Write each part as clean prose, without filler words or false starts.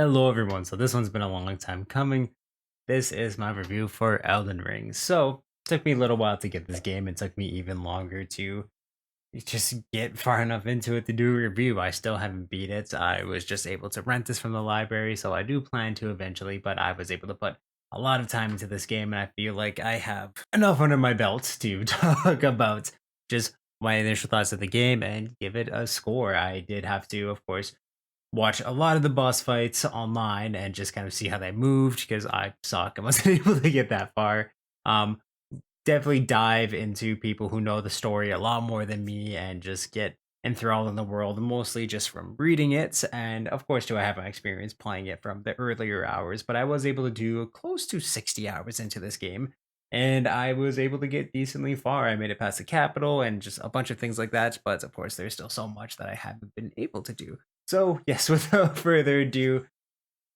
Hello everyone. So this one's been a long time coming. This is my review for Elden Ring. So it took me a little while to get this game. It took me even longer to just get far enough into it to do a review. I still haven't beat it. I was just able to rent this from the library, so I do plan to eventually, but I was able to put a lot of time into this game, and I feel like I have enough under my belt to talk about just my initial thoughts of the game and give it a score. I did have to, of course, watch a lot of the boss fights online and just kind of see how they moved because I suck. I wasn't able to get that far. Um, Definitely dive into people who know the story a lot more than me and just get enthralled in the world, mostly just from reading it. And of course, do I have my experience playing it from the earlier hours, but I was able to do close to 60 hours into this game. And I was able to get decently far. I made it past the capital and just a bunch of things like that. But of course, there's still so much that I haven't been able to do. So, yes, without further ado,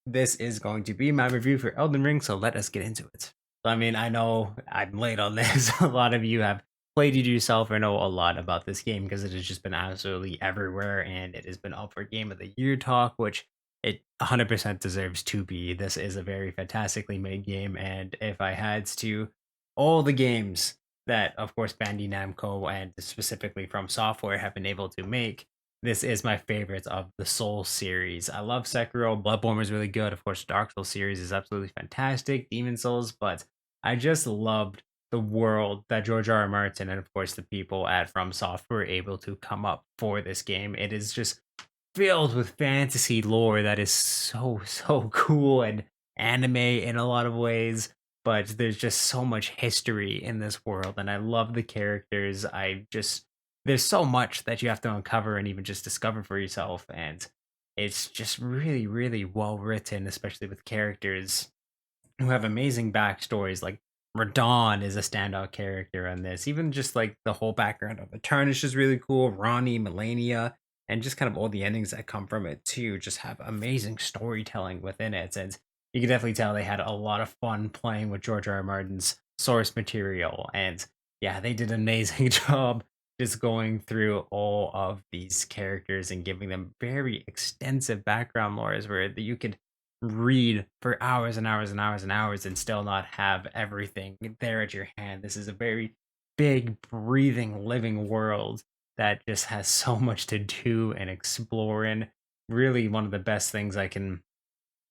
this is going to be my review for Elden Ring, so let us get into it. So, I mean, I know I'm late on this. A lot of you have played it yourself or know a lot about this game because it has just been absolutely everywhere and it has been up for Game of the Year talk, which it 100% deserves to be. This is a very fantastically made game, and if I had to, all the games that, of course, Bandai Namco and specifically from Software have been able to make, this is my favorite of the Soul series. I love Sekiro. Bloodborne was really good. Of course, Dark Souls series is absolutely fantastic. Demon Souls, but I just loved the world that George R. R. Martin and of course the people at From Software were able to come up for this game. It is just filled with fantasy lore that is so cool and anime in a lot of ways, but there's just so much history in this world and I love the characters. I just there's so much that you have to uncover and even just discover for yourself, and it's just really well written, especially with characters who have amazing backstories. Like Radon is a standout character in this. Even just like the whole background of the Tarnish is really cool. Ronnie, Melania, and just kind of all the endings that come from it too just have amazing storytelling within it. And you can definitely tell they had a lot of fun playing with George R. R. Martin's source material. And yeah, they did an amazing job just going through all of these characters and giving them very extensive background lores where you could read for hours and hours and hours and hours and still not have everything there at your hand. This is a very big, breathing, living world that just has so much to do and explore in. Really, one of the best things I can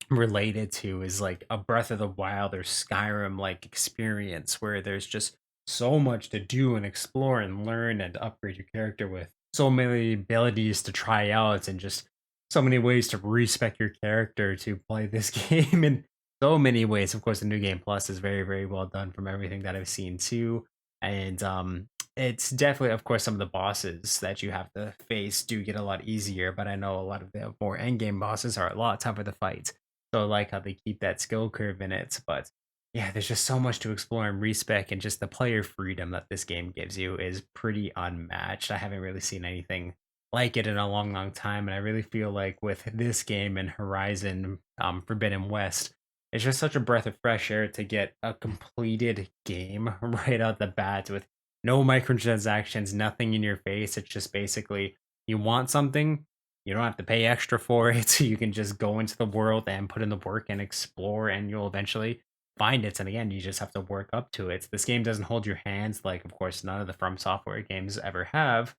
relate it to is like a Breath of the Wild or Skyrim like experience where there's just so much to do and explore and learn and upgrade your character with. So many abilities to try out and just so many ways to respec your character to play this game in so many ways. Of course, the new game plus is very well done from everything that I've seen too. And it's definitely, of course, some of the bosses that you have to face do get a lot easier, but I know a lot of the more end game bosses are a lot tougher to fight. So I like how they keep that skill curve in it. But yeah, there's just so much to explore and respec, and just the player freedom that this game gives you is pretty unmatched. I haven't really seen anything like it in a long time, and I really feel like with this game and Horizon Forbidden West, it's just such a breath of fresh air to get a completed game right out the bat with no microtransactions, nothing in your face. It's just basically you want something, you don't have to pay extra for it. You can just go into the world and put in the work and explore, and you'll eventually find it. And again, you just have to work up to it. This game doesn't hold your hands like, of course, none of the From Software games ever have.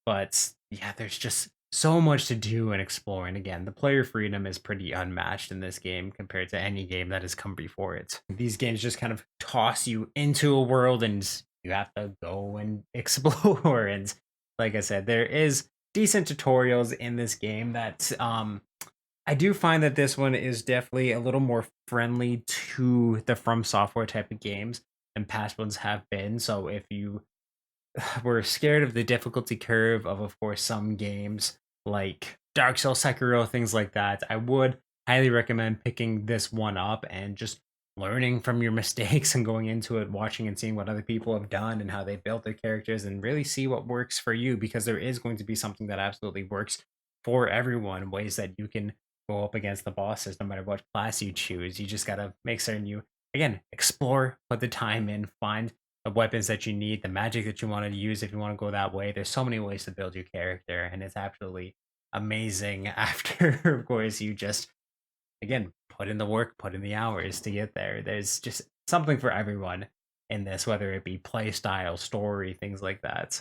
But yeah, there's just so much to do and explore. And again, the player freedom is pretty unmatched in this game compared to any game that has come before it. These games just kind of toss you into a world and you have to go and explore. And like I said, there is decent tutorials in this game that I do find that this one is definitely a little more friendly to the From Software type of games than past ones have been. So if you were scared of the difficulty curve of course, some games like Dark Souls, Sekiro, things like that, I would highly recommend picking this one up and just learning from your mistakes and going into it, watching and seeing what other people have done and how they built their characters and really see what works for you because there is going to be something that absolutely works for everyone, ways that you can go up against the bosses no matter what class you choose. You just got to make certain you, again, explore, put the time in, find the weapons that you need, the magic that you want to use if you want to go that way. There's so many ways to build your character, and it's absolutely amazing after, of course, you just again, put in the work, put in the hours to get there. There's just something for everyone in this, whether it be play style, story, things like that.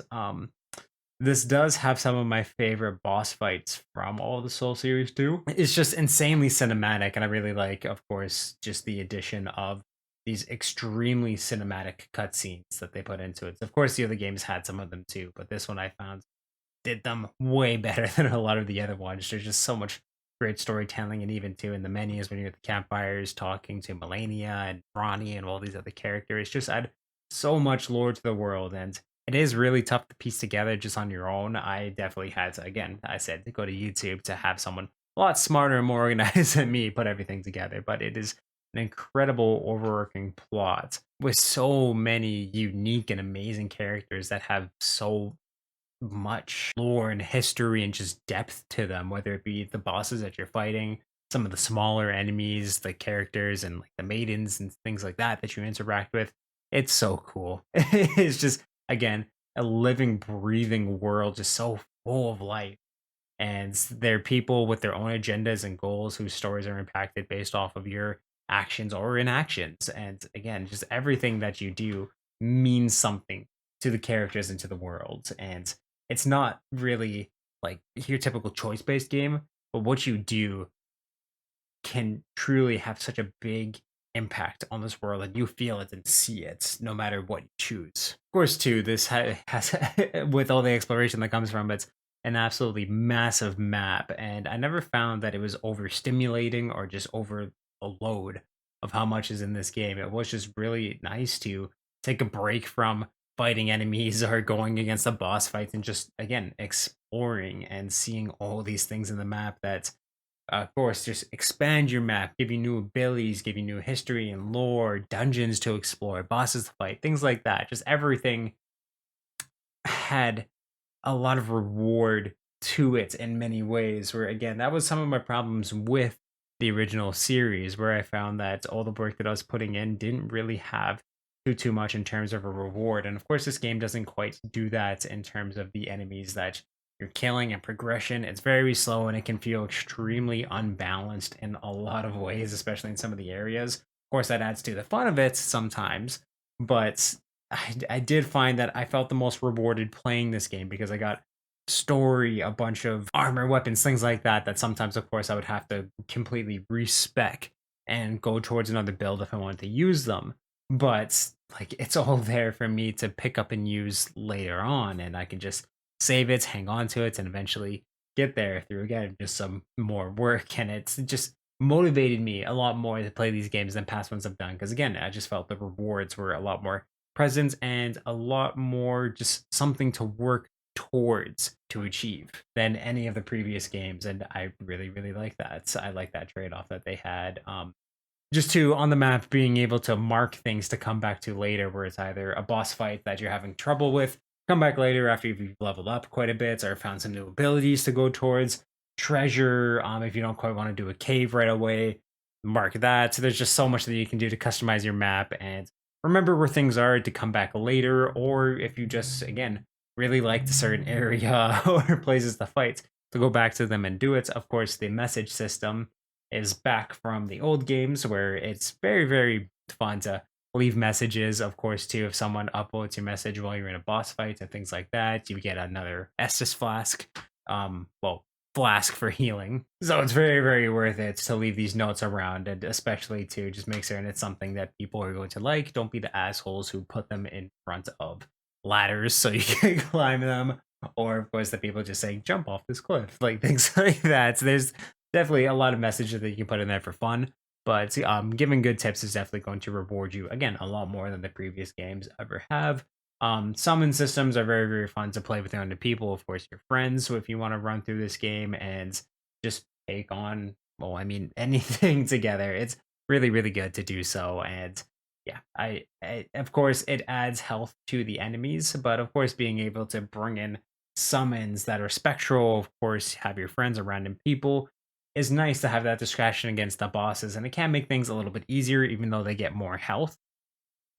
This does have some of my favorite boss fights from all the Soul series too. It's just insanely cinematic, and I really like, of course, just the addition of these extremely cinematic cutscenes that they put into it. Of course, the other games had some of them too, but this one I found did them way better than a lot of the other ones. There's just so much great storytelling, and even too in the menus when you're at the campfires talking to Melania and Ronnie and all these other characters, just add so much lore to the world, and it is really tough to piece together just on your own. I definitely had to, again, I said to go to YouTube to have someone a lot smarter and more organized than me put everything together. But it is an incredible overworking plot with so many unique and amazing characters that have so much lore and history and just depth to them, whether it be the bosses that you're fighting, some of the smaller enemies, the characters, and like the maidens and things like that that you interact with. It's so cool. It's just, again, a living, breathing world, just so full of life. And they're people with their own agendas and goals whose stories are impacted based off of your actions or inactions. And again, just everything that you do means something to the characters and to the world. And it's not really like your typical choice based game, but what you do can truly have such a big impact on this world and you feel it and see it no matter what you choose. Of course, too, this has, with all the exploration that comes from it, an absolutely massive map. And I never found that it was overstimulating or just over a load of how much is in this game. It was just really nice to take a break from fighting enemies or going against the boss fights and just, again, exploring and seeing all these things in the map that of course, just expand your map, give you new abilities, give you new history and lore, dungeons to explore, bosses to fight, things like that. Just everything had a lot of reward to it in many ways. Where again, that was some of my problems with the original series, where I found that all the work that I was putting in didn't really have too much in terms of a reward. And of course, this game doesn't quite do that in terms of the enemies that you're killing and progression. It's very slow and it can feel extremely unbalanced in a lot of ways, especially in some of the areas. Of course, that adds to the fun of it sometimes, but I did find that I felt the most rewarded playing this game because I got story, a bunch of armor, weapons, things like that. That sometimes, of course, I would have to completely respec and go towards another build if I wanted to use them. But like it's all there for me to pick up and use later on, and I can just save it, hang on to it, and eventually get there through again just some more work. And it's just motivated me a lot more to play these games than past ones I've done because again, I just felt the rewards were a lot more presence and a lot more just something to work towards to achieve than any of the previous games. And I really, really like that. So I like that trade off that they had. Just to on the map being able to mark things to come back to later, where it's either a boss fight that you're having trouble with, come back later after you've leveled up quite a bit or found some new abilities to go towards. Treasure, if you don't quite want to do a cave right away, mark that. So there's just so much that you can do to customize your map and remember where things are to come back later, or if you just again really like a certain area or places to fight, to go back to them and do it. Of course, the message system is back from the old games where it's very, very fun to leave messages. Of course, too, if someone uploads your message while you're in a boss fight and things like that, you get another Estus flask. Well, flask for healing. So it's very, very worth it to leave these notes around, and especially to just make certain it's something that people are going to like. Don't be the assholes who put them in front of ladders so you can climb them. Or of course the people just saying jump off this cliff, like things like that. So there's definitely a lot of messages that you can put in there for fun. But giving good tips is definitely going to reward you again a lot more than the previous games ever have. Summon systems are very, very fun to play with other people, of course, your friends. So if you want to run through this game and just take on, well, I mean, anything together, it's really, really good to do so. And yeah, I of course it adds health to the enemies, but of course being able to bring in summons that are spectral, of course, have your friends or random people is nice to have that discretion against the bosses, and it can make things a little bit easier, even though they get more health.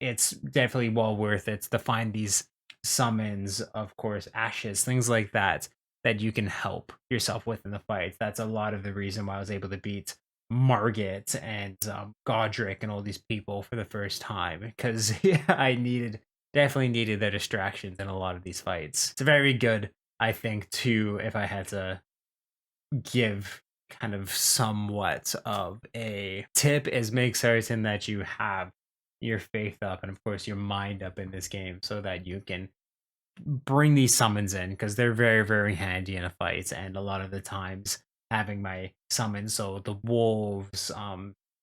It's definitely well worth it to find these summons, of course, ashes, things like that, that you can help yourself with in the fight. That's a lot of the reason why I was able to beat Margit and Godric and all these people for the first time because yeah, I definitely needed their distractions in a lot of these fights. It's very good, I think, too, if I had to give kind of somewhat of a tip is make certain that you have your faith up and of course your mind up in this game so that you can bring these summons in because they're very, very handy in a fight. And a lot of the times, having my summons, so the wolves,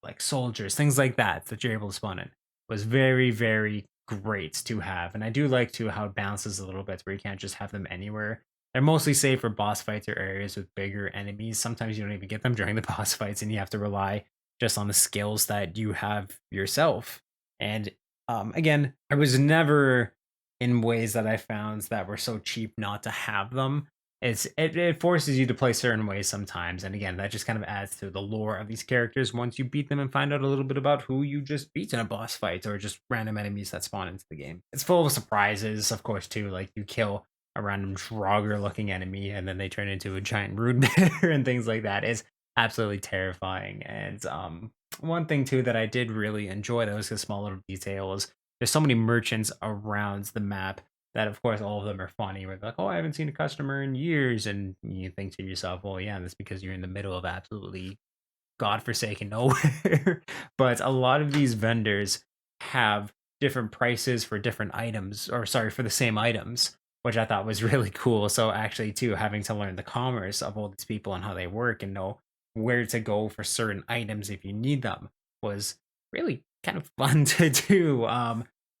like soldiers, things like that you're able to spawn in, was very, very great to have. And I do like to how it bounces a little bit, where you can't just have them anywhere. They're mostly safe for boss fights or areas with bigger enemies. Sometimes you don't even get them during the boss fights, and you have to rely just on the skills that you have yourself. And again, I was never in ways that I found that were so cheap not to have them. It forces you to play certain ways sometimes, and again, that just kind of adds to the lore of these characters once you beat them and find out a little bit about who you just beat in a boss fight or just random enemies that spawn into the game. It's full of surprises, of course, too. Like you kill a random Draugr looking enemy and then they turn into a giant rude bear and things like that is absolutely terrifying. And one thing too that I did really enjoy that was a small little detail is there's so many merchants around the map that of course all of them are funny. Where they're like, oh, I haven't seen a customer in years, and you think to yourself, well, yeah, that's because you're in the middle of absolutely godforsaken nowhere. But a lot of these vendors have different prices for different items, or sorry, for the same items, which I thought was really cool. So actually, too, having to learn the commerce of all these people and how they work and know where to go for certain items if you need them was really kind of fun to do.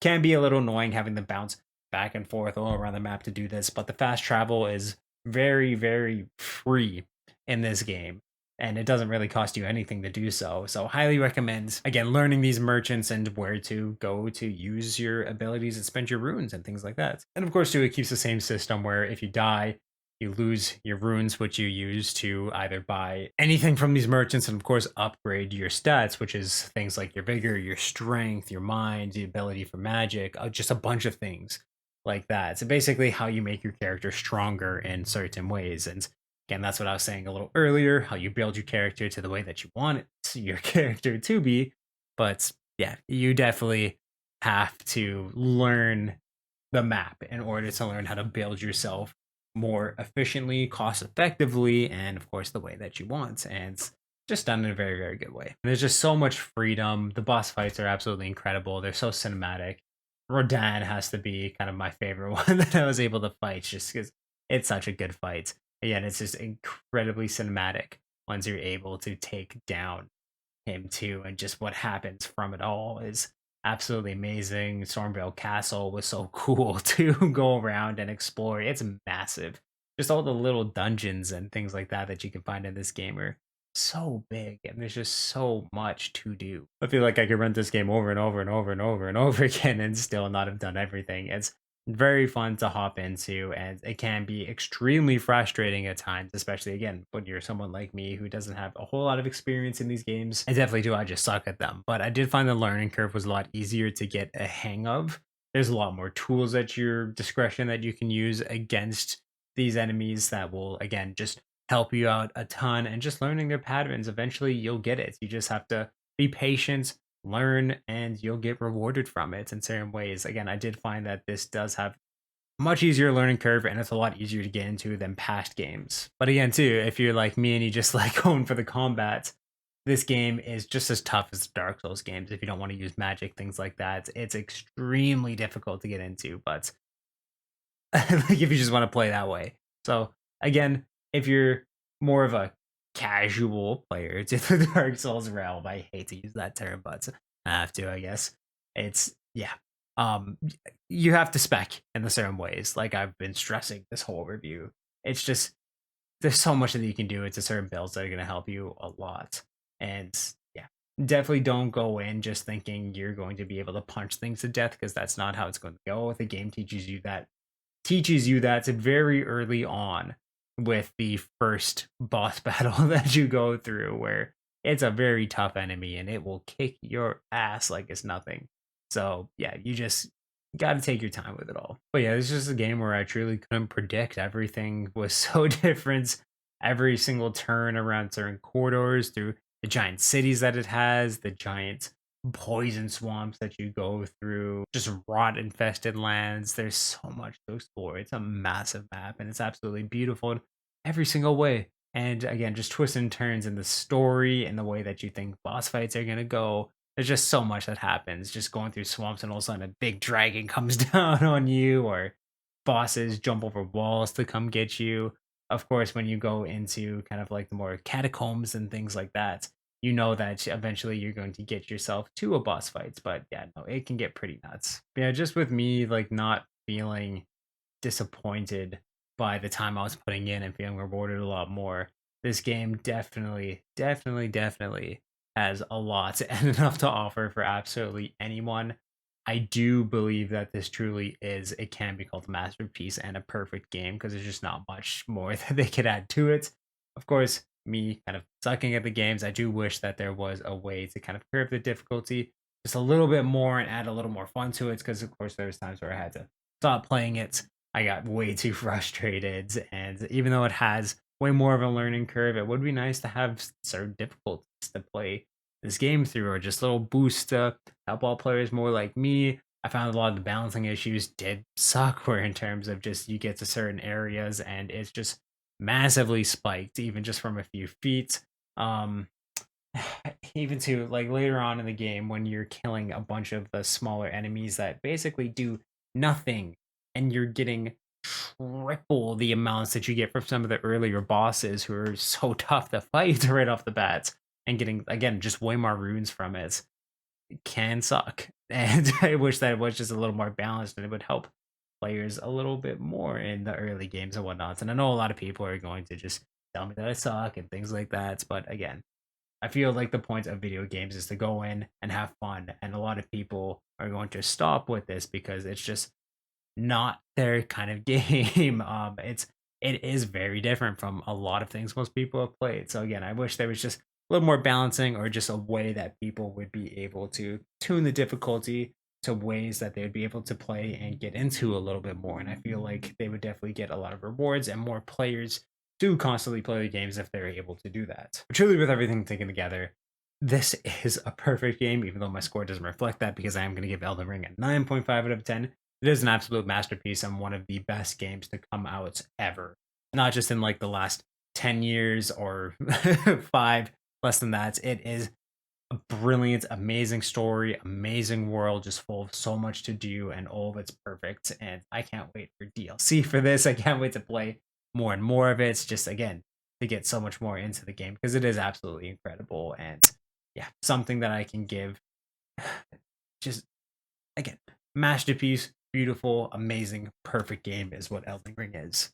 Can be a little annoying having to bounce back and forth all around the map to do this, but the fast travel is very, very free in this game and it doesn't really cost you anything to do so. So highly recommend again learning these merchants and where to go to use your abilities and spend your runes and things like that. And of course too, it keeps the same system where if you die, you lose your runes, which you use to either buy anything from these merchants and of course upgrade your stats, which is things like your vigor, your strength, your mind, the ability for magic, just a bunch of things like that. So basically how you make your character stronger in certain ways. And again, that's what I was saying a little earlier, how you build your character to the way that you want your character to be. But yeah, you definitely have to learn the map in order to learn how to build yourself more efficiently, cost effectively, and of course, the way that you want. And it's just done in a very, very good way. And there's just so much freedom. The boss fights are absolutely incredible. They're so cinematic. Rodan has to be kind of my favorite one that I was able to fight just because it's such a good fight. Again, it's just incredibly cinematic once you're able to take down him too, and just what happens from it all is absolutely amazing. Stormvale Castle was so cool to go around and explore. It's massive. Just all the little dungeons and things like that that you can find in this game are so big, and there's just so much to do. I feel like I could run this game over and over and over and over and over again and still not have done everything. It's very fun to hop into, and it can be extremely frustrating at times, especially again when you're someone like me who doesn't have a whole lot of experience in these games. I definitely do, I just suck at them, but I did find the learning curve was a lot easier to get a hang of. There's a lot more tools at your discretion that you can use against these enemies that will again just help you out a ton, and just learning their patterns, eventually you'll get it. You just have to be patient, learn, and you'll get rewarded from it in certain ways. Again, I did find that this does have much easier learning curve and it's a lot easier to get into than past games. But again, too, if you're like me and you just like going for the combat, this game is just as tough as Dark Souls games if you don't want to use magic, things like that. It's extremely difficult to get into, but like if you just want to play that way. So again, if you're more of a casual player to the Dark Souls realm, I hate to use that term, but I have to, I guess. It's yeah. Um you have to spec in the certain ways, like I've been stressing this whole review. It's just there's so much that you can do into certain builds that are gonna help you a lot. And yeah, definitely don't go in just thinking you're going to be able to punch things to death because that's not how it's going to go. The game teaches you that very early on with the first boss battle that you go through, where it's a very tough enemy and it will kick your ass like it's nothing. So, yeah, you just got to take your time with it all. But yeah, it's just a game where I truly couldn't predict. Everything was so different. Every single turn around certain corridors through the giant cities that it has, the giant poison swamps that you go through, just rot infested lands. There's so much to explore. It's a massive map and it's absolutely beautiful in every single way. And again, just twists and turns in the story and the way that you think boss fights are going to go. There's just so much that happens. Just going through swamps and all of a sudden a big dragon comes down on you, or bosses jump over walls to come get you. Of course, when you go into kind of like the more catacombs and things like that, you know that eventually you're going to get yourself to a boss fight. But yeah, no, it can get pretty nuts. But yeah, just with me like not feeling disappointed by the time I was putting in and feeling rewarded a lot more. This game definitely has a lot and enough to offer for absolutely anyone. I do believe that this truly is, it can be called a masterpiece and a perfect game because there's just not much more that they could add to it. Of course, me kind of sucking at the games, I do wish that there was a way to kind of curb the difficulty just a little bit more and add a little more fun to it. Because of course, there was times where I had to stop playing it. I got way too frustrated, and even though it has way more of a learning curve, it would be nice to have certain difficulties to play this game through, or just little boosts to help all players more like me. I found a lot of the balancing issues did suck, where in terms of just you get to certain areas and it's just massively spiked, even just from a few feet. Um, even to like later on in the game when you're killing a bunch of the smaller enemies that basically do nothing, and you're getting triple the amounts that you get from some of the earlier bosses who are so tough to fight right off the bat, and getting again just way more runes from it can suck. And I wish that it was just a little more balanced and it would help players a little bit more in the early games and whatnot. And I know a lot of people are going to just tell me that I suck and things like that, but again, I feel like the point of video games is to go in and have fun, and a lot of people are going to stop with this because it's just not their kind of game. It is very different from a lot of things most people have played. So again, I wish there was just a little more balancing, or just a way that people would be able to tune the difficulty to ways that they would be able to play and get into a little bit more. And I feel like they would definitely get a lot of rewards, and more players do constantly play the games if they're able to do that. But truly, with everything taken together, this is a perfect game, even though my score doesn't reflect that because I am going to give Elden Ring a 9.5 out of 10. It is an absolute masterpiece and one of the best games to come out ever. Not just in like the last 10 years or 5, less than that. It is a brilliant, amazing story, amazing world, just full of so much to do, and all of it's perfect. And I can't wait for DLC for this. I can't wait to play more and more of it. It's just, again, to get so much more into the game because it is absolutely incredible. And yeah, something that I can give just, again, masterpiece, beautiful, amazing, perfect game is what Elden Ring is.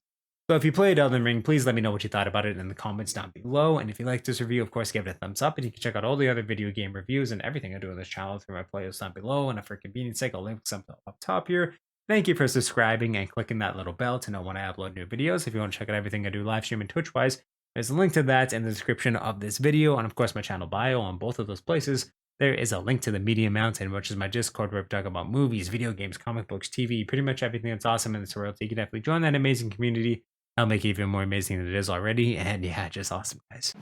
So if you played Elden Ring, please let me know what you thought about it in the comments down below. And if you liked this review, of course, give it a thumbs up. And you can check out all the other video game reviews and everything I do on this channel through my playlist down below. And for convenience sake, I'll link some up top here. Thank you for subscribing and clicking that little bell to know when I upload new videos. If you want to check out everything I do live stream and Twitch-wise, there's a link to that in the description of this video. And of course, my channel bio on both of those places. There is a link to the Media Mountain, which is my Discord where we talk about movies, video games, comic books, TV, pretty much everything that's awesome in this world. So you can definitely join that amazing community. I'll make it even more amazing than it is already. And yeah, just awesome, guys.